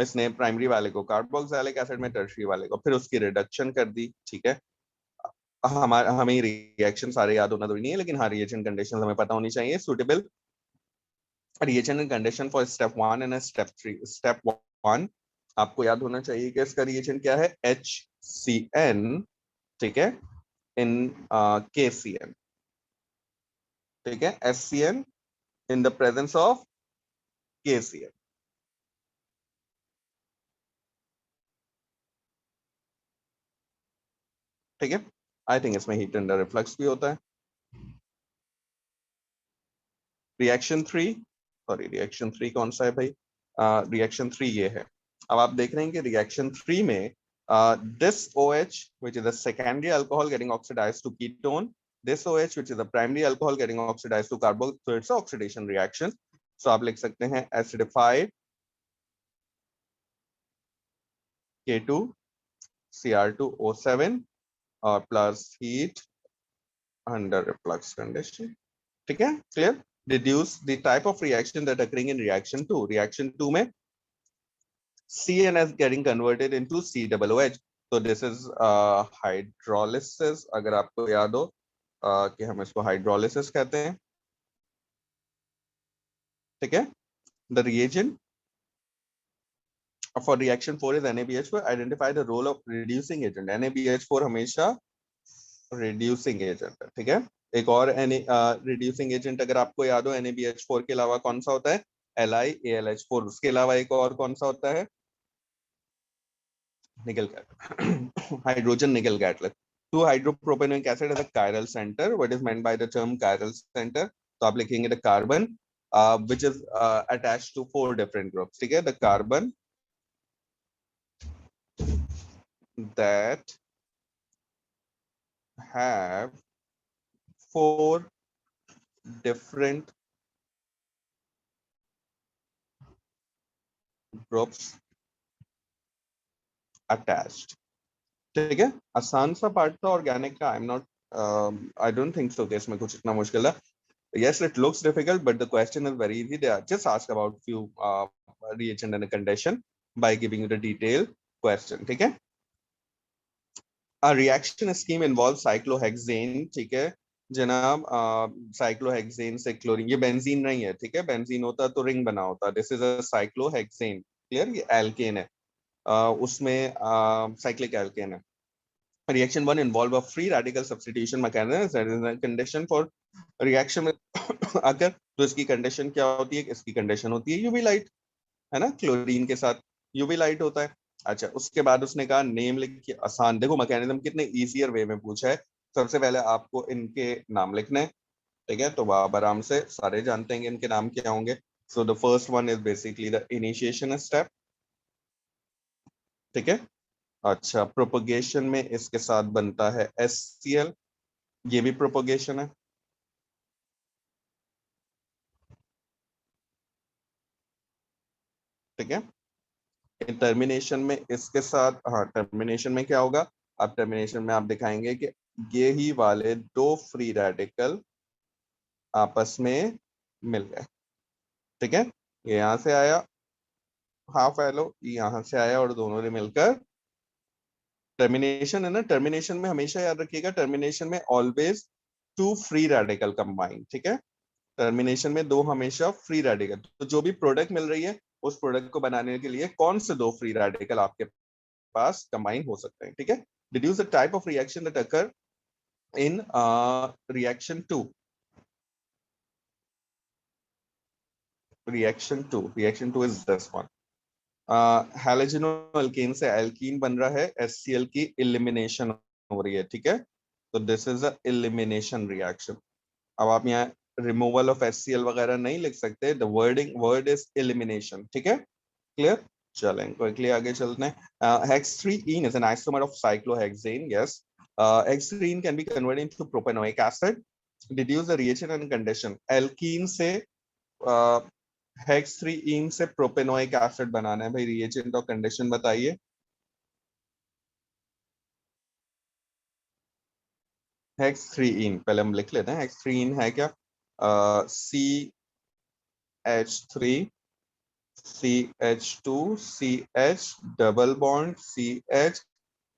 इसने प्राइमरी वाले को कार्बोक्सिलिक एसिड में, टर्शरी वाले को फिर उसकी रिडक्शन कर दी. ठीक है, हमें रिएक्शन सारे याद होना तो नहीं है, लेकिन हाँ रिएक्शन कंडीशंस हमें पता होनी चाहिए. Suitable reaction and condition for step 1 and step 3. Step 1 आपको याद होना चाहिए कि इसका रिएक्शन क्या है, HCN. ठीक है, इन KCN. ठीक है, HCN in the presence of KCl. ठीक है, आई थिंक इसमें हीट अंडर रिफ्लक्स भी होता है. रिएक्शन 3, सॉरी रिएक्शन 3 कौन सा है भाई? रिएक्शन 3 ये है. अब आप देख रहे हैं कि रिएक्शन 3 में this OH which is a secondary alcohol getting oxidized to ketone, this OH which is a primary alcohol getting oxidized to carbon, so it's an oxidation reaction. So आप लिख सकते हैं acidified K2 Cr2O7 और plus heat under reflux condition. ठीक है, clear? Deduce the type of reaction that occurring in reaction 2. Reaction 2 में CNS getting converted into COOH. So this is hydrolysis. अगर आपको याद हो कि हम इसको hydrolysis कहते हैं. ठीक है, the reagent for reaction 4 is NaBH4. Identify the role of reducing agent. NaBH4 हमेशा reducing agent है. ठीक है, एक और reducing agent अगर आपको याद हो NaBH4 के अलावा कौन सा होता है? LiAlH4. उसके अलावा एक और कौन सा होता है? nickel catalyst. Hydrogen nickel catalyst. 2-hydropropanoic acid has a chiral center. What is meant by the term chiral center? तो आप लिखेंगे the carbon which is attached to 4 different groups. ठीक है, the carbon that have 4 different groups attached. ठीक है, आसान सा पार्ट था ऑर्गेनिक का. I don't think so कि इसमें कुछ इतना मुश्किल है. Yes, it looks difficult, but the question is very easy. They are just ask about few reagent and a condition by giving you the detailed question. ठीक है, a reaction scheme involves cyclohexane. ठीक है जनाब, cyclohexane से क्लोरीन, ये बेंजीन नहीं है. ठीक है, बेंजीन होता तो रिंग बना होता. This is a cyclohexane. Clear, ये एल्केन है. उसमें साइक्लिक एल्केन है. Reaction 1 involve a free radical substitution mechanism. That is a condition for reaction में अगर तो इसकी कंडीशन क्या होती है? इसकी कंडीशन होती है यूवी लाइट, है ना, क्लोरीन के साथ यूवी लाइट होता है. अच्छा, उसके बाद उसने कहा नेम लिखिए. आसान, देखो मैकेनिज्म कितने इजियर वे में पूछा है. सबसे पहले आपको इनके नाम लिखने हैं. ठीक है, तो आप आराम से सारे जानते हैं इनके नाम क्या होंगे. So the first one is basically the initiation step. ठीक है, अच्छा, प्रोपगेशन में इसके साथ बनता है HCl, ये भी प्रोपगेशन है. ठीक है, टर्मिनेशन में इसके साथ, हाँ टर्मिनेशन में क्या होगा? अब टर्मिनेशन में आप दिखाएंगे कि ये ही वाले 2 फ्री रेडिकल आपस में मिल गए. ठीक है, ये यहां से आया हाफ एलो, यहां से आया और दोनों ने मिलकर टर्मिनेशन है ना. टर्मिनेशन में हमेशा याद रखिएगा, टर्मिनेशन में ऑलवेज 2 फ्री रेडिकल कंबाइन. ठीक है, टर्मिनेशन में 2 हमेशा फ्री रेडिकल. तो जो भी प्रोडक्ट मिल रही है उस प्रोडक्ट को बनाने के लिए कौन से 2 फ्री रेडिकल आपके पास कंबाइन हो सकते हैं. ठीक है, deduce the type of reaction that occur in reaction 2. Reaction 2 is this one. हैलोजेनो से एल्कीन बन रहा है, HCl की एलिमिनेशन हो रही है. ठीक है, तो this is a elimination reaction. अब आप यहाँ रिमूवल ऑफ HCl वगैरह नहीं लिख सकते. The word is elimination. ठीक है, क्लियर. चलें क्विकली आगे चलते हैं. hextreene is an isomer of cyclohexane. Yes, hextreene can be converted into propanoic acid. Deduce the reaction and condition. Alkene से hextreene से प्रोपेनोइक एसिड बनाना है भाई. रिएजेंट और कंडीशन बताइए. hextreene पहले हम लिख लेते हैं. hextreene है क्या? CH3 CH2 CH double bond CH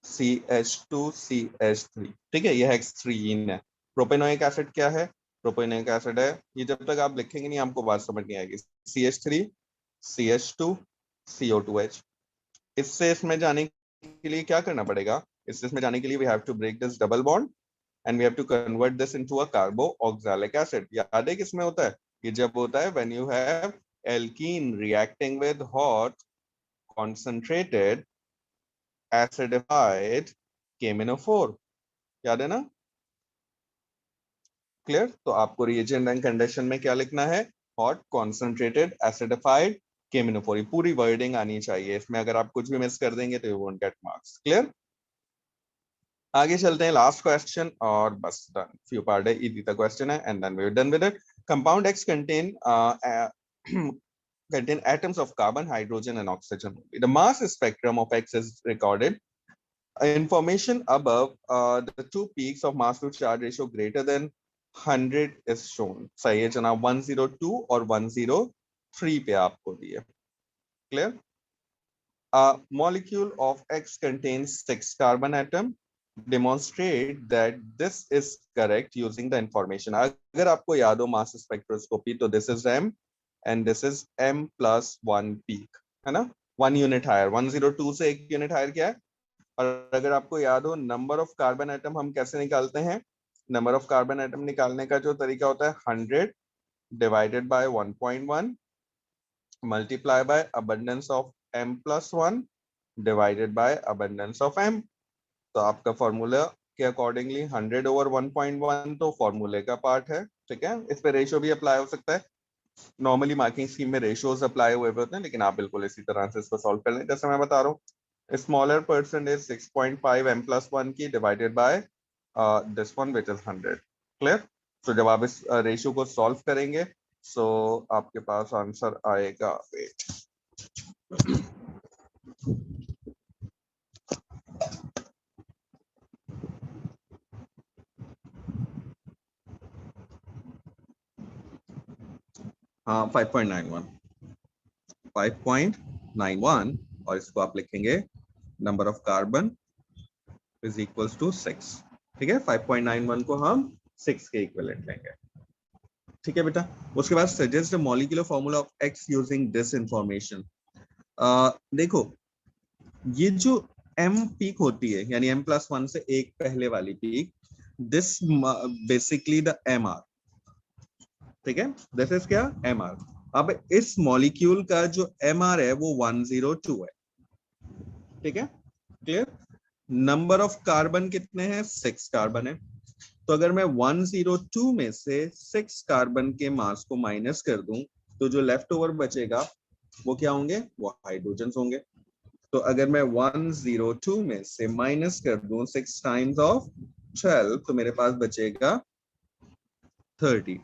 CH2 CH3. ठीक है, ये हेक्सट्रीन है. प्रोपेनोइक एसिड क्या है? प्रोपेनोइक एसिड है, ये जब तक आप लिखेंगे नहीं आपको बात समझ नहीं आएगी. CH3 CH2 CO2H. इससे इसमें जाने के लिए क्या करना पड़ेगा? इसमें जाने के लिए we have to break this double bond and we have to convert this into a carboxylic acid. याद है किसमें होता है? ये जब होता है when you have alkene reacting with hot concentrated acidified KMnO4, याद है ना? क्लियर? तो आपको रिएजेंट एंड कंडीशन में क्या लिखना है? हॉट कॉन्सेंट्रेटेड एसिडिफाइड KMnO4, पूरी वर्डिंग आनी चाहिए इसमें, अगर आप कुछ भी मिस कर देंगे तो you won't get marks. Clear? आगे चलते हैं, लास्ट क्वेश्चन और बस डन, फ्यू पार्ट है, इजी सा क्वेश्चन है and then we are done with it. Compound X contain contain atoms of carbon, hydrogen and oxygen. The mass spectrum of X is recorded. Information above the two peaks of mass to charge ratio greater than 100 is shown. सही है जनाब, 102 और 103 पे आपको दिए। Clear? A molecule of X contains 6 carbon atom. Demonstrate that this is correct using the information. अगर आपको याद हो मास स्पेक्ट्रोस्कोपी, तो this is M and this is M plus 1 peak, है ना? 1 यूनिट हायर, 102 से 1 यूनिट हायर क्या है? और अगर आपको याद हो नंबर ऑफ कार्बन एटम हम कैसे निकालते हैं? नंबर ऑफ कार्बन एटम निकालने का जो तरीका होता है 100 divided by 1.1 multiply by abundance of m plus 1 divided by abundance of m। तो आपका फॉर्मूला के अकॉर्डिंगली 100 ओवर 1.1 तो फॉर्मूले का पार्ट है, ठीक है? इस पे रेशियो भी अप्लाई हो सकता है, नॉर्मली मार्किंग स्कीम में रेशियोज अप्लाई हुए होते हैं, लेकिन आप बिल्कुल इसी तरह से इसको सॉल्व कर लें जैसे मैं बता रहा हूँ। स्मॉलर परसेंटेज 6.5 m plus 1 की divided by this one which is 100। Clear? तो जब आप इस रेशियो को सॉल्व करेंगे सो आपके पास आंसर आएगा, वेट हाँ 5.91 और इसको आप लिखेंगे number of carbon is equals to 6, ठीक है? 5.91 को हम 6 के इक्विवेलेंट लेंगे, ठीक है बेटा? उसके बाद suggest the molecular formula of x using this information. देखो ये जो m पीक होती है, यानी m plus 1 से एक पहले वाली peak, this basically the mr, ठीक है? दिस इज क्या? mr। अब इस मॉलिक्यूल का जो mr है वो 102 है, ठीक है? क्लियर? नंबर ऑफ कार्बन कितने हैं? 6 कार्बन है। तो अगर मैं 102 में से 6 कार्बन के मास को माइनस कर दूं तो जो लेफ्ट ओवर बचेगा वो क्या होंगे? वो हाइड्रोजन होंगे। तो अगर मैं 102 में से माइनस कर दूं 6 टाइम्स ऑफ 12 तो मेरे पास बचेगा 30,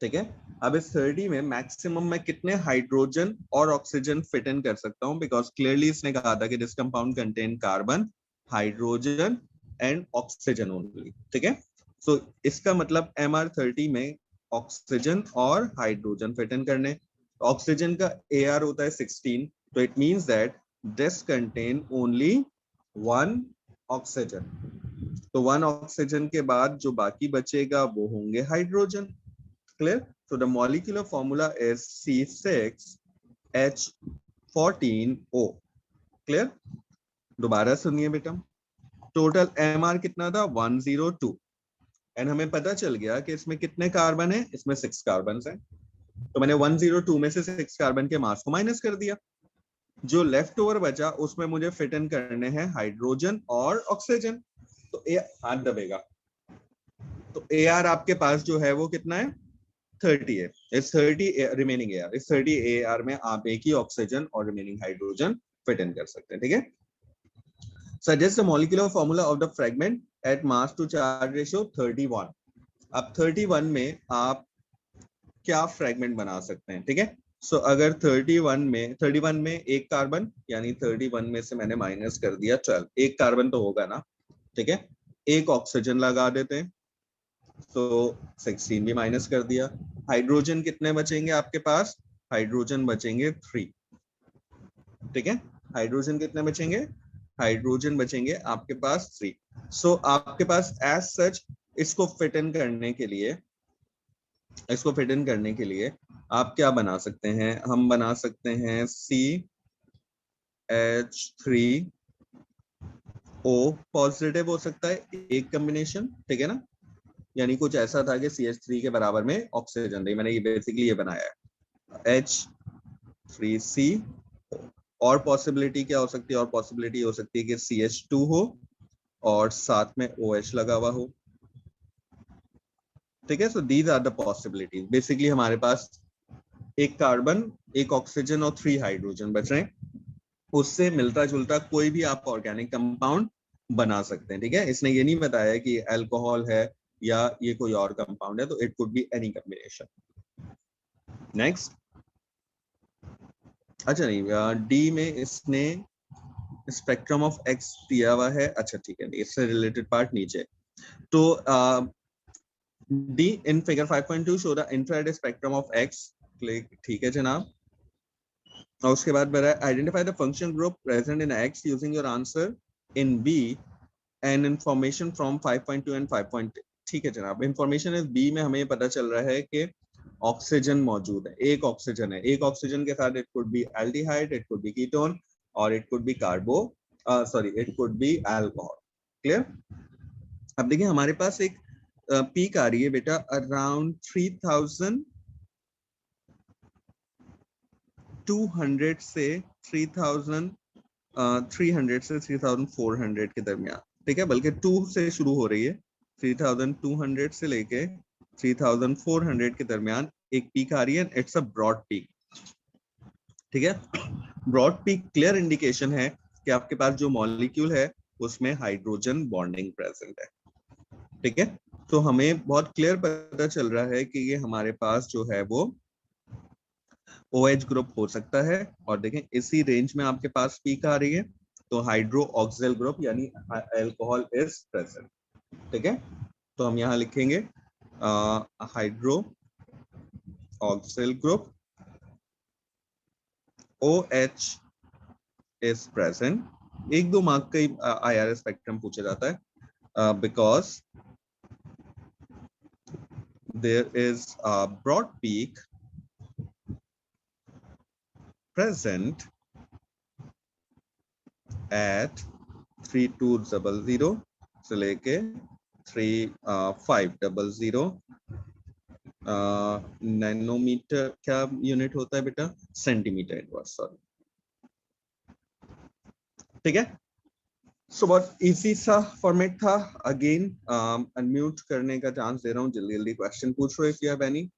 ठीक है? अब इस 30 में मैक्सिमम मैं कितने हाइड्रोजन और ऑक्सीजन फिट इन कर सकता हूं? बिकॉज क्लियरली इसने कहा था कि this compound contain carbon, hydrogen and oxygen only, ठीक है? सो इसका मतलब MR30 में ऑक्सीजन और हाइड्रोजन फिट इन करने। ऑक्सीजन का AR होता है 16, तो it means that this contain only 1 oxygen. तो 1 ऑक्सीजन के बाद जो बाकी बचेगा वो होंगे hydrogen. Clear? So the molecular formula is C6H14O। Clear? दोबारा सुनिए बेटा, टोटल MR कितना था? 102 एंड हमें पता चल गया कि इसमें कितने कार्बन है? इसमें 6 कार्बन है। तो मैंने 102 में से 6 कार्बन के मास को माइनस कर दिया, जो लेफ्ट ओवर बचा उसमें मुझे फिट इन करने हैं हाइड्रोजन और ऑक्सीजन। तो हाथ दबेगा, तो AR आपके पास जो है वो कितना है? 30 है। इस 30 रिमेनिंग AR, इस 30 AR में आप एक ही ऑक्सीजन और रिमेनिंग हाइड्रोजन फिट इन कर सकते हैं, ठीक है? Suggest the molecular formula of the fragment at mass to charge ratio 31। अब 31 में आप क्या फ्रेगमेंट बना सकते हैं, ठीक है? सो अगर 31 में एक कार्बन, यानी 31 में से मैंने माइनस कर दिया 12, एक कार्बन तो होगा ना, ठीक है? एक ऑक्सीजन लगा देते हैं, तो 16 भी माइनस कर दिया। हाइड्रोजन कितने बचेंगे आपके पास? हाइड्रोजन बचेंगे 3, ठीक है? हाइड्रोजन कितने बचेंगे? हाइड्रोजन बचेंगे आपके पास 3। सो आपके पास एज सच इसको फिट इन करने के लिए, आप क्या बना सकते हैं? हम बना सकते हैं CH3O पॉजिटिव हो सकता है एक कॉम्बिनेशन, ठीक है ना? यानी कुछ ऐसा था कि CH3 के बराबर में ऑक्सीजन थी, मैंने ये बेसिकली ये बनाया है H3C। और पॉसिबिलिटी क्या हो सकती है, और पॉसिबिलिटी हो सकती है कि CH2 हो और साथ में OH लगा हुआ हो, ठीक है। So these are the possibilities. Basically हमारे पास एक कार्बन, एक ऑक्सीजन और 3 हाइड्रोजन बच रहे हैं, उससे मिलता जुलता कोई भी आप ऑर्गेनिक कंपाउंड बना सकते हैं, ठीक है। इसने ये नहीं बताया कि अल्कोहल है या ये कोई और कंपाउंड है, तो it could be any combination. Next, अच्छा नहीं, डी में इसने स्पेक्ट्रम ऑफ एक्स दिया हुआ है, अच्छा ठीक है, इससे रिलेटेड पार्ट नीचे। तो D in figure 5.2 show the infrared spectrum of X, ठीक है जनाब। और उसके बाद बताया identify the function group present in X using your answer in B and information from 5.2 and 5. ठीक है जनाब, इंफॉर्मेशन इस बी में हमें पता चल रहा है कि ऑक्सीजन मौजूद है, एक ऑक्सीजन है, एक ऑक्सीजन के साथ it could be aldehyde, it could be ketone और it could be it could be alcohol. Clear. अब देखिए हमारे पास एक पीक आ रही है बेटा अराउंड 3200 से 3400 के दरमियान, ठीक है, बल्कि 2 से शुरू हो रही है, 3200 से लेके 3400 के दरमियान एक पीक आ रही है। इट्स अ ब्रॉड पीक, ठीक है। ब्रॉड पीक क्लियर इंडिकेशन है कि आपके पास जो मॉलिक्यूल है उसमें हाइड्रोजन बॉन्डिंग प्रेजेंट है, ठीक है। तो हमें बहुत क्लियर पता चल रहा है कि ये हमारे पास जो है वो OH ग्रुप हो सकता है। और देखें इसी रेंज में आपके पास पीक आ रही है, तो हाइड्रो ऑक्सिल ग्रुप यानी अल्कोहल इज प्रेजेंट, ठीक है। तो हम यहाँ लिखेंगे hydroxyl group OH is present. एक दो मार्क का IR स्पेक्ट्रम पूछा जाता है because there is a broad peak present at 3200 से लेके 3500 नैनोमीटर, क्या यूनिट होता है बेटा, सेंटीमीटर इनवर्स, सॉरी, ठीक है। सो बहुत इजी सा फॉर्मेट था। अगेन अनम्यूट करने का चांस दे रहा हूँ, जल्दी जल्दी क्वेश्चन पूछ रहे इफ यू हैव एनी।